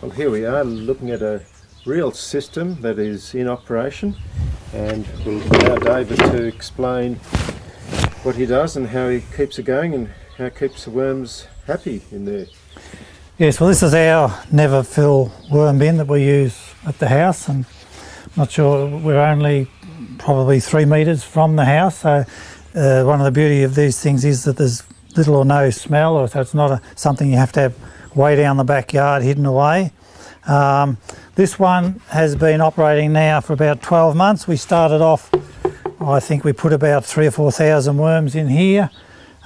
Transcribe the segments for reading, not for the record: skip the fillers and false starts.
Well, here we are looking at a real system that is in operation, and we'll allow David to explain what he does and how he keeps it going and how he keeps the worms happy in there. Yes, well, this is our never fill worm bin that we use at the house, and I'm not sure, we're only probably 3 metres from the house, so one of the beauty of these things is that there's little or no smell, or so it's not something you have to have way down the backyard hidden away. This one has been operating now for about 12 months. We started off, I think we put about 3,000 or 4,000 worms in here,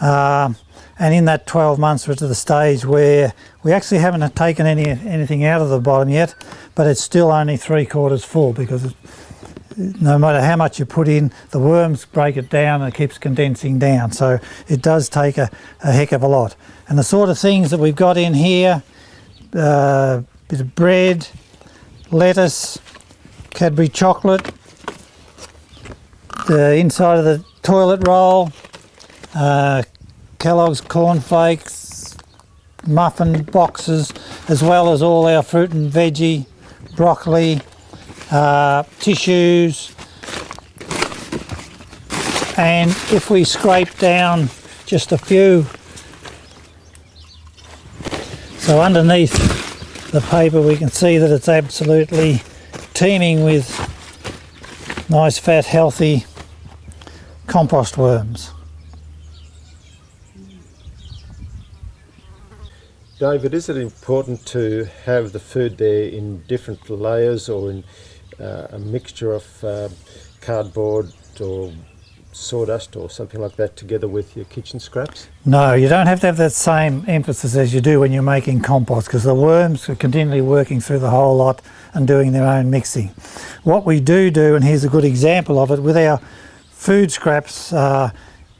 and in that 12 months we're to the stage where we actually haven't taken anything out of the bottom yet, but it's still only 3/4 full, because no matter how much you put in, the worms break it down and it keeps condensing down, so it does take a heck of a lot. And the sort of things that we've got in here, bit of bread, lettuce, Cadbury chocolate, the inside of the toilet roll, Kellogg's cornflakes, muffin boxes, as well as all our fruit and veggie, broccoli, tissues, and if we scrape down just a few, so underneath the paper we can see that it's absolutely teeming with nice fat healthy compost worms. David, is it important to have the food there in different layers, or in a mixture of cardboard or sawdust or something like that together with your kitchen scraps? No, you don't have to have that same emphasis as you do when you're making compost, because the worms are continually working through the whole lot and doing their own mixing. What we do, and here's a good example of it, with our food scraps,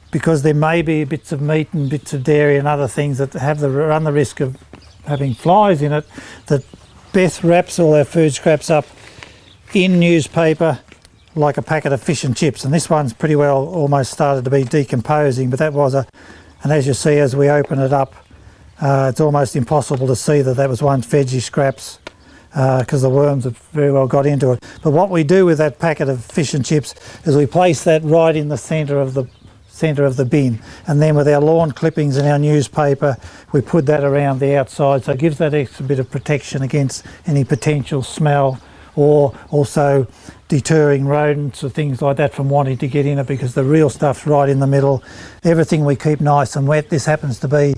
because there may be bits of meat and bits of dairy and other things that run the risk of having flies in it, that Beth wraps all our food scraps up in newspaper like a packet of fish and chips, and this one's pretty well almost started to be decomposing, but that was and as you see as we open it up, it's almost impossible to see that was once veggie scraps, because the worms have very well got into it. But what we do with that packet of fish and chips is we place that right in the centre of the bin, and then with our lawn clippings and our newspaper we put that around the outside, so it gives that extra bit of protection against any potential smell, or also deterring rodents or things like that from wanting to get in it, because the real stuff's right in the middle. Everything we keep nice and wet. This happens to be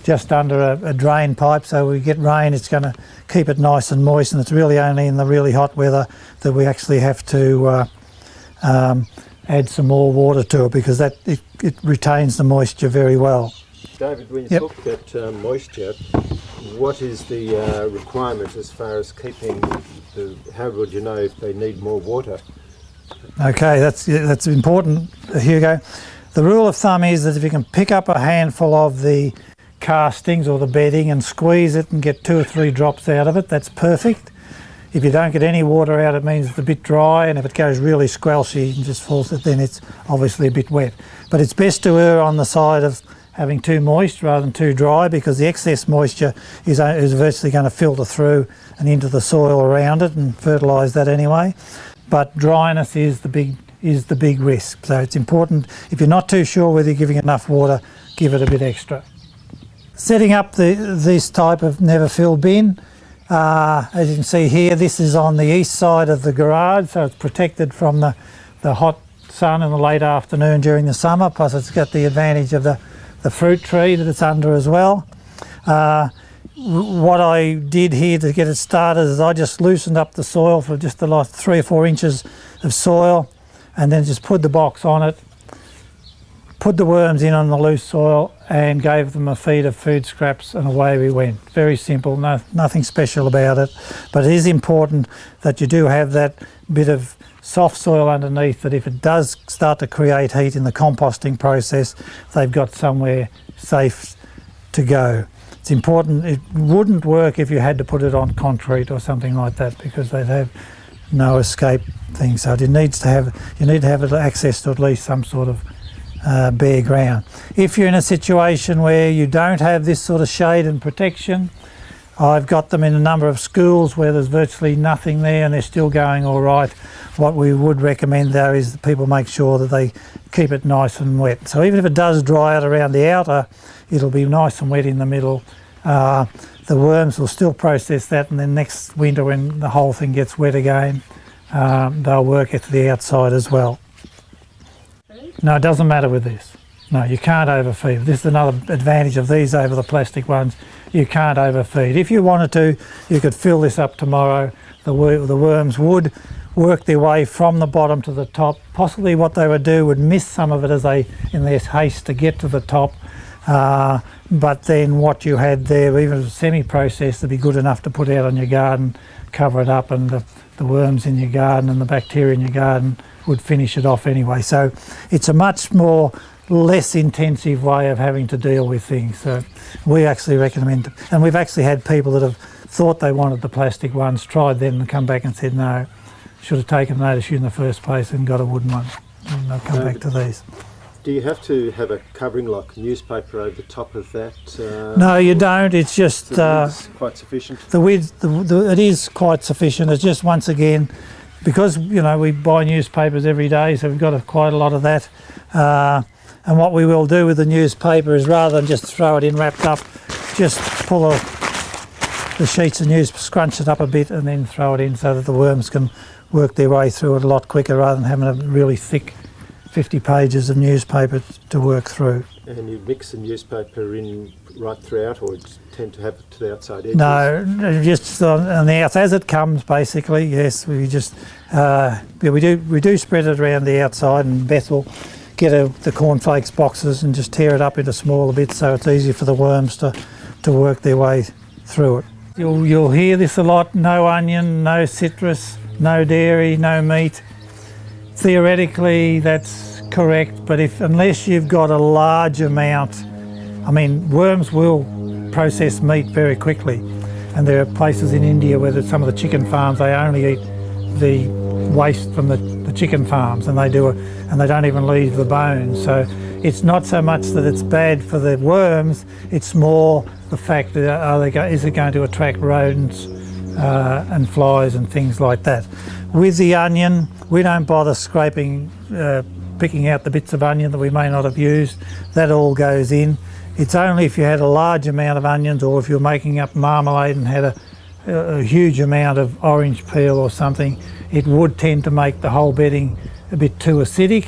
just under a drain pipe, so we get rain, it's going to keep it nice and moist, and it's really only in the really hot weather that we actually have to add some more water to it, because it retains the moisture very well. David, when you talk about moisture, what is the requirement as far as keeping how would you know if they need more water? Okay, that's important, Hugo. The rule of thumb is that if you can pick up a handful of the castings or the bedding and squeeze it and get 2 or 3 drops out of it, that's perfect. If you don't get any water out, it means it's a bit dry, and if it goes really squelchy and just falls, then it's obviously a bit wet. But it's best to err on the side of having too moist rather than too dry, because the excess moisture is virtually going to filter through and into the soil around it and fertilise that anyway. But dryness is the big risk. So it's important, if you're not too sure whether you're giving enough water, give it a bit extra. Setting up this type of never fill bin, as you can see here, this is on the east side of the garage, so it's protected from the hot sun in the late afternoon during the summer, plus it's got the advantage of the fruit tree that it's under as well. What I did here to get it started is I just loosened up the soil for just the last 3 or 4 inches of soil, and then just put the box on it, put the worms in on the loose soil, and gave them a feed of food scraps, and away we went. Very simple, nothing special about it, but it is important that you do have that bit of soft soil underneath, that if it does start to create heat in the composting process, they've got somewhere safe to go. It's important. It wouldn't work if you had to put it on concrete or something like that, because they'd have no escape thing. So you need to have access to at least some sort of bare ground. If you're in a situation where you don't have this sort of shade and protection, I've got them in a number of schools where there's virtually nothing there and they're still going all right. What we would recommend though is that people make sure that they keep it nice and wet. So even if it does dry out around the outer, it'll be nice and wet in the middle. The worms will still process that, and then next winter when the whole thing gets wet again, they'll work it to the outside as well. No, it doesn't matter with this. No, you can't overfeed. This is another advantage of these over the plastic ones. You can't overfeed. If you wanted to, you could fill this up tomorrow. The worms would work their way from the bottom to the top. Possibly what they would do would miss some of it as they, in their haste to get to the top. But then what you had there, even if it's semi-processed, would be good enough to put out on your garden, cover it up, and the worms in your garden and the bacteria in your garden would finish it off anyway. So it's a much more less intensive way of having to deal with things. So we actually recommend it. And we've actually had people that have thought they wanted the plastic ones, tried them and come back and said no, should have taken that issue in the first place and got a wooden one. And they'll come back to these. Do you have to have a covering like newspaper over the top of that? No, you don't. It's just the width's quite sufficient. The width, it is quite sufficient. It's just, once again, because you know we buy newspapers every day, so we've got quite a lot of that. And what we will do with the newspaper is, rather than just throw it in wrapped up, just pull the sheets of news, scrunch it up a bit, and then throw it in so that the worms can work their way through it a lot quicker, rather than having a really thick 50 pages of newspaper to work through. And you mix the newspaper in right throughout, or tend to have it to the outside edges? No, just on the outside as it comes, basically. Yes, we just we do spread it around the outside, and Beth will get the cornflakes boxes and just tear it up into smaller bits so it's easy for the worms to work their way through it. You'll hear this a lot: no onion, no citrus, no dairy, no meat. Theoretically that's correct, but unless you've got a large amount, I mean, worms will process meat very quickly, and there are places in India where some of the chicken farms, they only eat the waste from the chicken farms, and they don't even leave the bones. So it's not so much that it's bad for the worms, it's more the fact that is it going to attract rodents and flies and things like that. With the onion, we don't bother scraping, picking out the bits of onion that we may not have used. That all goes in. It's only if you had a large amount of onions, or if you're making up marmalade and had a huge amount of orange peel or something, it would tend to make the whole bedding a bit too acidic.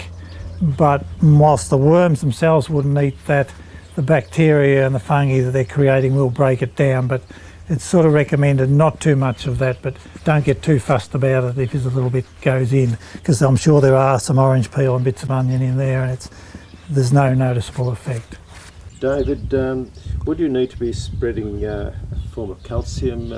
But whilst the worms themselves wouldn't eat that, the bacteria and the fungi that they're creating will break it down. But it's sort of recommended not too much of that, but don't get too fussed about it if there's a little bit goes in, because I'm sure there are some orange peel and bits of onion in there, and there's no noticeable effect. David, would you need to be spreading a form of calcium,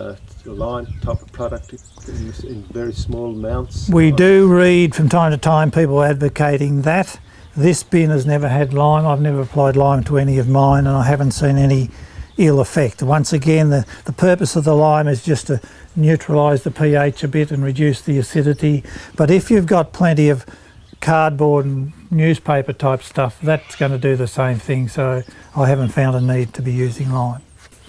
lime type of product in very small amounts? We do read from time to time people advocating that. This bin has never had lime. I've never applied lime to any of mine, and I haven't seen any ill effect. Once again, the purpose of the lime is just to neutralise the pH a bit and reduce the acidity. But if you've got plenty of cardboard and newspaper type stuff, that's going to do the same thing. So I haven't found a need to be using lime.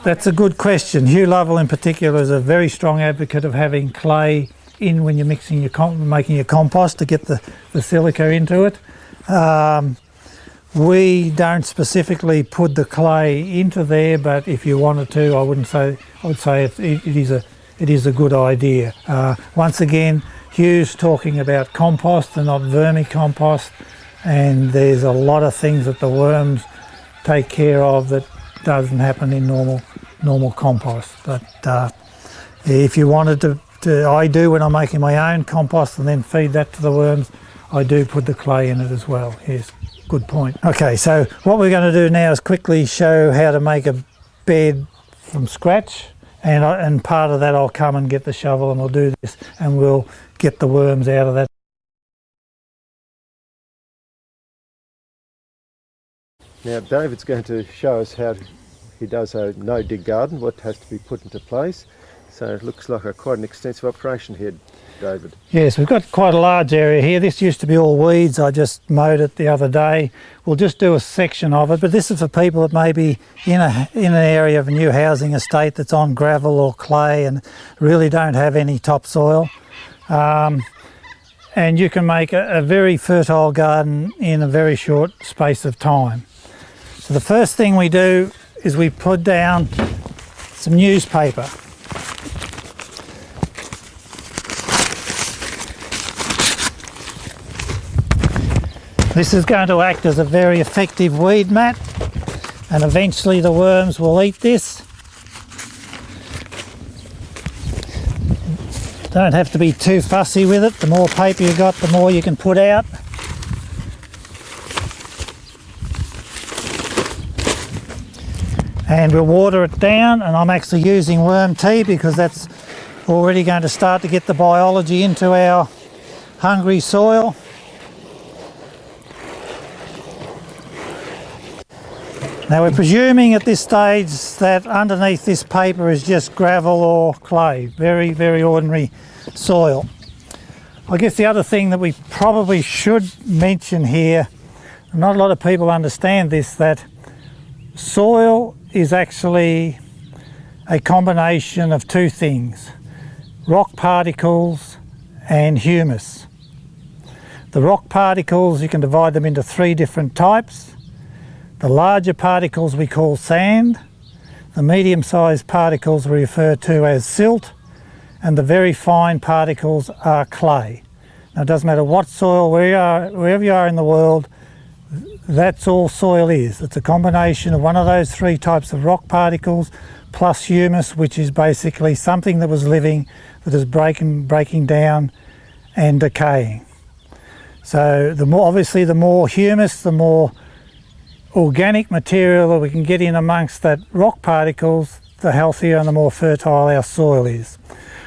That's a good question. Hugh Lovell in particular is a very strong advocate of having clay in when you're mixing making your compost to get the silica into it. We don't specifically put the clay into there, but if you wanted to, I would say it is a good idea. Once again, Hugh's talking about compost and not vermicompost, and there's a lot of things that the worms take care of that doesn't happen in normal compost. But if you wanted to, I do when I'm making my own compost and then feed that to the worms, I do put the clay in it as well. Yes. Good point. Okay, so what we're going to do now is quickly show how to make a bed from scratch, and part of that I'll come and get the shovel and we'll do this and we'll get the worms out of that. Now David's going to show us how he does a no-dig garden, what has to be put into place. So it looks like quite an extensive operation here. David? Yes, we've got quite a large area here. This used to be all weeds. I just mowed it the other day. We'll just do a section of it, but this is for people that may be in an area of a new housing estate that's on gravel or clay and really don't have any topsoil. And you can make a very fertile garden in a very short space of time. So the first thing we do is we put down some newspaper. This is going to act as a very effective weed mat, and eventually the worms will eat this. Don't have to be too fussy with it. The more paper you got, the more you can put out. And we'll water it down, and I'm actually using worm tea because that's already going to start to get the biology into our hungry soil. Now we're presuming at this stage that underneath this paper is just gravel or clay, very, very ordinary soil. I guess the other thing that we probably should mention here, not a lot of people understand this, that soil is actually a combination of two things: rock particles and humus. The rock particles, you can divide them into three different types. The larger particles we call sand, the medium-sized particles we refer to as silt, and the very fine particles are clay. Now it doesn't matter what soil, wherever you are in the world, that's all soil is. It's a combination of one of those three types of rock particles plus humus, which is basically something that was living that is breaking down and decaying. So obviously the more humus, the more organic material that we can get in amongst that rock particles, the healthier and the more fertile our soil is.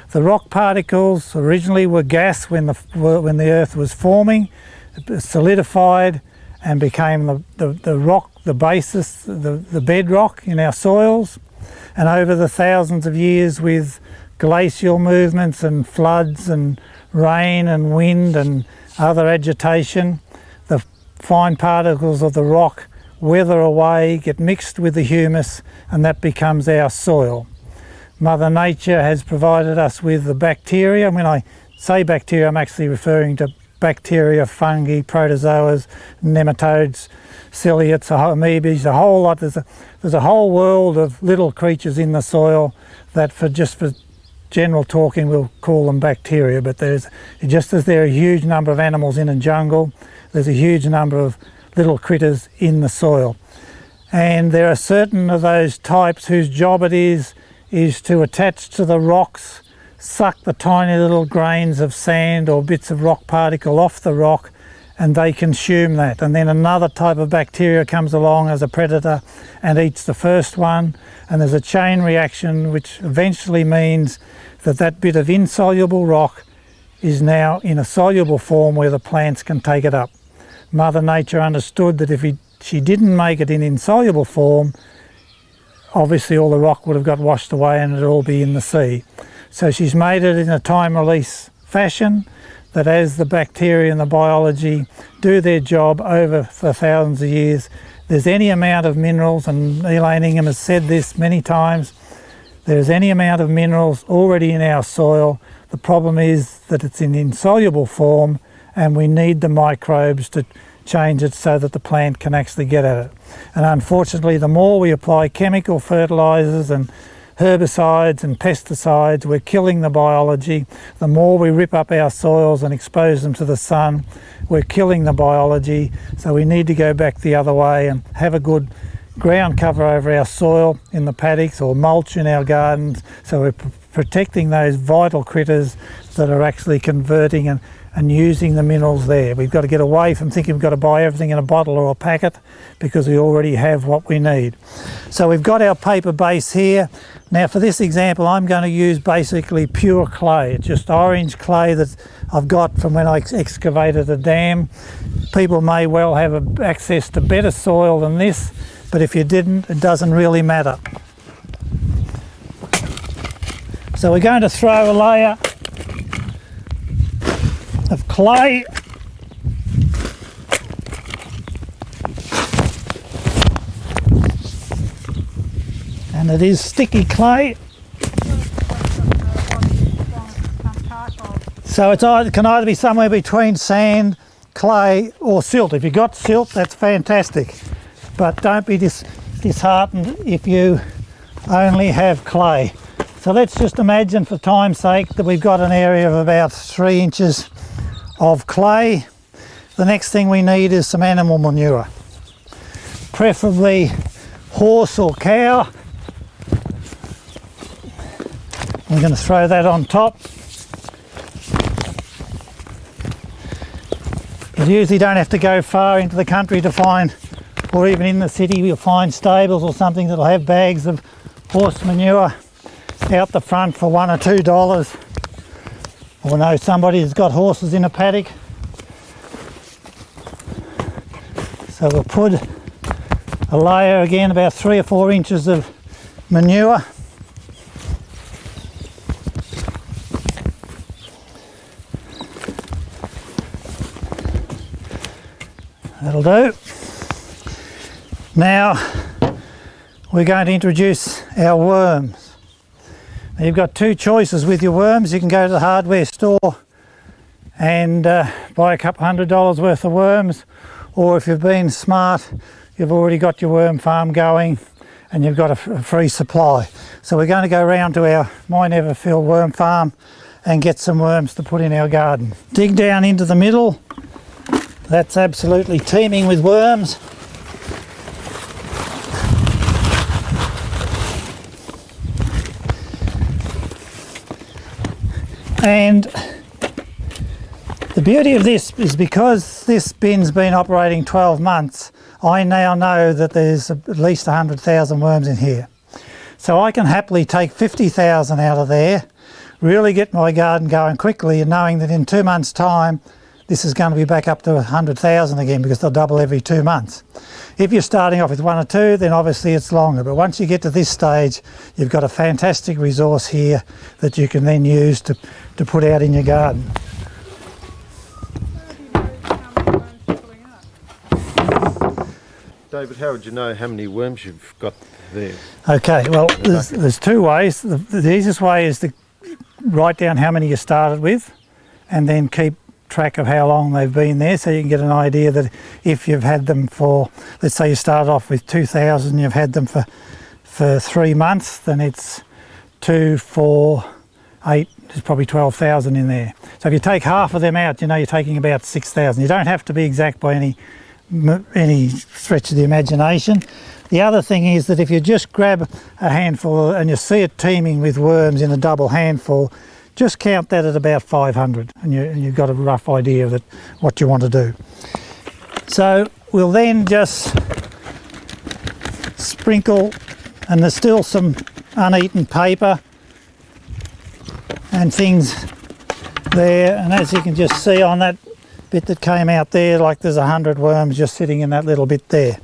The rock particles originally were gas when the earth was forming. It solidified and became the rock, the basis, the bedrock in our soils. And over the thousands of years, with glacial movements and floods and rain and wind and other agitation, the fine particles of the rock weather away, get mixed with the humus, and that becomes our soil. Mother Nature has provided us with the bacteria. And when I say bacteria, I'm actually referring to bacteria, fungi, protozoas, nematodes, ciliates, amoebas, a whole lot. There's a whole world of little creatures in the soil that for general talking we'll call them bacteria, but just as there are a huge number of animals in a jungle, there's a huge number of little critters in the soil. And there are certain of those types whose job it is to attach to the rocks, suck the tiny little grains of sand or bits of rock particle off the rock, and they consume that. And then another type of bacteria comes along as a predator and eats the first one, and there's a chain reaction which eventually means that bit of insoluble rock is now in a soluble form where the plants can take it up. Mother Nature understood that if she didn't make it in insoluble form, obviously all the rock would have got washed away and it'd all be in the sea. So she's made it in a time-release fashion, that as the bacteria and the biology do their job over the thousands of years, there's any amount of minerals, and Elaine Ingham has said this many times, there's any amount of minerals already in our soil. The problem is that it's in insoluble form, and we need the microbes to change it so that the plant can actually get at it. And unfortunately, the more we apply chemical fertilizers and herbicides and pesticides, we're killing the biology. The more we rip up our soils and expose them to the sun, we're killing the biology. So we need to go back the other way and have a good ground cover over our soil in the paddocks, or mulch in our gardens, so we're protecting those vital critters that are actually converting and using the minerals there. We've got to get away from thinking we've got to buy everything in a bottle or a packet, because we already have what we need. So we've got our paper base here. Now for this example, I'm going to use basically pure clay. It's just orange clay that I've got from when I excavated a dam. People may well have access to better soil than this, but if you didn't, it doesn't really matter. So we're going to throw a layer clay. And it is sticky clay. So it can either be somewhere between sand, clay or silt. If you've got silt, that's fantastic. But don't be disheartened if you only have clay. So let's just imagine for time's sake that we've got an area of about 3 inches of clay. The next thing we need is some animal manure, preferably horse or cow. I'm going to throw that on top. You usually don't have to go far into the country to find, or even in the city, you'll find stables or something that'll have bags of horse manure out the front for $1 or $2. Or know somebody who's got horses in a paddock. So we'll put a layer again, about 3 or 4 inches of manure. That'll do. Now we're going to introduce our worms. Now you've got 2 choices with your worms. You can go to the hardware store and buy a couple $100 worth of worms, or if you've been smart, you've already got your worm farm going and you've got a free supply. So we're going to go round to our My Never Fill worm farm and get some worms to put in our garden. Dig down into the middle. That's absolutely teeming with worms. And the beauty of this is because this bin's been operating 12 months, I now know that there's at least 100,000 worms in here. So I can happily take 50,000 out of there, really get my garden going quickly, and knowing that in 2 months' time this is going to be back up to 100,000 again, because they'll double every 2 months. If you're starting off with 1 or 2, then obviously it's longer. But once you get to this stage, you've got a fantastic resource here that you can then use to put out in your garden. David, how would you know how many worms you've got there? Okay, well, there's 2 ways. The easiest way is to write down how many you started with and then keep track of how long they've been there, so you can get an idea that if you've had them for, let's say you started off with 2,000, you've had them for 3 months, then it's 2, 4, 8, there's probably 12,000 in there. So if you take half of them out, you know you're taking about 6,000. You don't have to be exact by any stretch of the imagination. The other thing is that if you just grab a handful and you see it teeming with worms in a double handful, just count that at about 500 and you've got a rough idea of what you want to do. So we'll then just sprinkle, and there's still some uneaten paper and things there, and as you can just see on that bit that came out there, like there's 100 worms just sitting in that little bit there.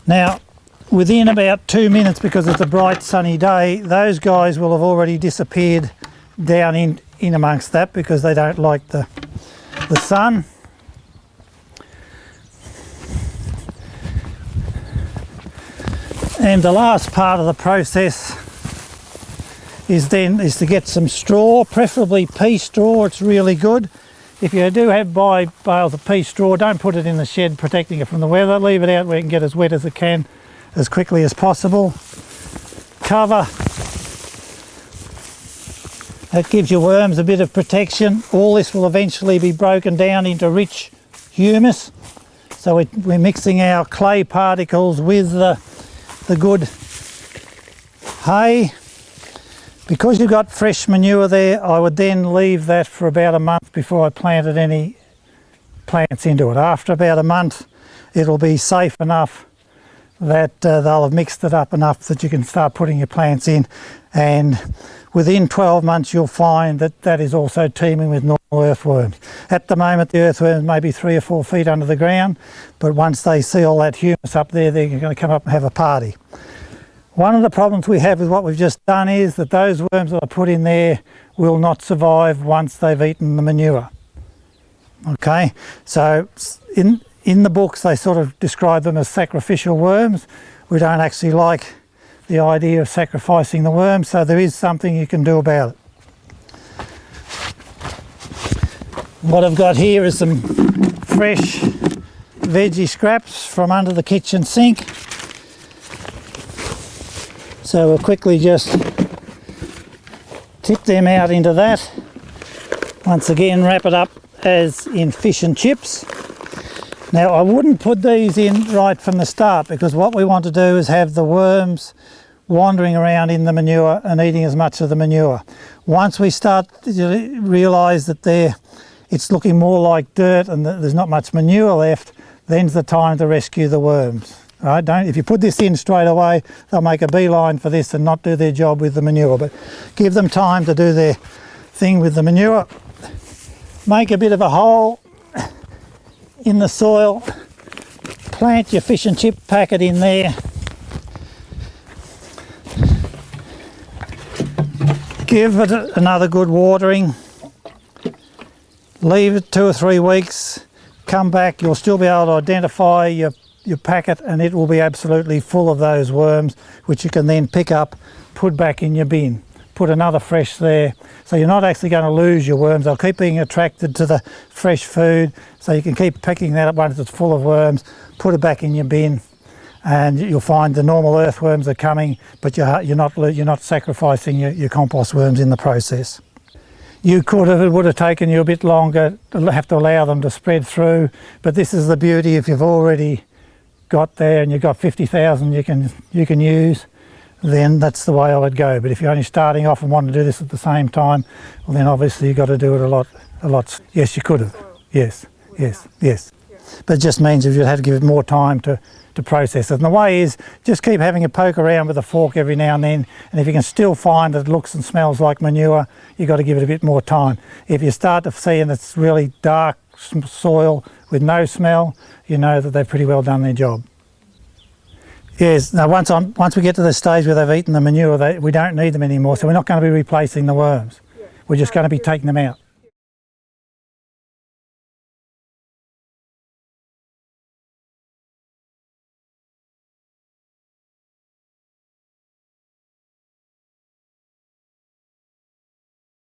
Now within about 2 minutes, because it's a bright sunny day, those guys will have already disappeared down in amongst that, because they don't like the sun. And the last part of the process is to get some straw, preferably pea straw. It's really good. If you do buy bales of pea straw, don't put it in the shed protecting it from the weather. Leave it out where it can get as wet as it can as quickly as possible. Cover. That gives your worms a bit of protection. All this will eventually be broken down into rich humus. So we're mixing our clay particles with the good hay. Because you've got fresh manure there, I would then leave that for about a month before I planted any plants into it. After about a month, it'll be safe enough that they'll have mixed it up enough that you can start putting your plants in, and within 12 months you'll find that is also teeming with normal earthworms. At the moment the earthworms may be 3 or 4 feet under the ground, but once they see all that humus up there, they're going to come up and have a party. One of the problems we have with what we've just done is that those worms that I put in there will not survive once they've eaten the manure. Okay, so in the books they sort of describe them as sacrificial worms. We don't actually like the idea of sacrificing the worms, so there is something you can do about it. What I've got here is some fresh veggie scraps from under the kitchen sink. So we'll quickly just tip them out into that. Once again, wrap it up as in fish and chips. Now I wouldn't put these in right from the start, because what we want to do is have the worms wandering around in the manure and eating as much of the manure. Once we start to realise that it's looking more like dirt and that there's not much manure left, then's the time to rescue the worms. Right? If you put this in straight away, they'll make a beeline for this and not do their job with the manure. But give them time to do their thing with the manure. Make a bit of a hole in the soil, plant your fish and chip packet in there, give it another good watering, leave it 2 or 3 weeks, come back, you'll still be able to identify your packet, and it will be absolutely full of those worms, which you can then pick up, put back in your bin. Put another fresh there, so you're not actually going to lose your worms. They'll keep being attracted to the fresh food, so you can keep picking that up once it's full of worms, put it back in your bin, and you'll find the normal earthworms are coming, but you're not sacrificing your compost worms in the process. It would have taken you a bit longer to have to allow them to spread through, but this is the beauty. If you've already got there and you've got 50,000 you can use, then that's the way I would go. But if you're only starting off and want to do this at the same time, well, then obviously you've got to do it a lot. Yes, you could have. Yes. But it just means if you had to give it more time to process it. And the way is, just keep having a poke around with a fork every now and then, and if you can still find that it looks and smells like manure, you've got to give it a bit more time. If you start to see and it's really dark soil with no smell, you know that they've pretty well done their job. Yes, now once we get to the stage where they've eaten the manure, we don't need them anymore, so we're not going to be replacing the worms. We're just going to be taking them out.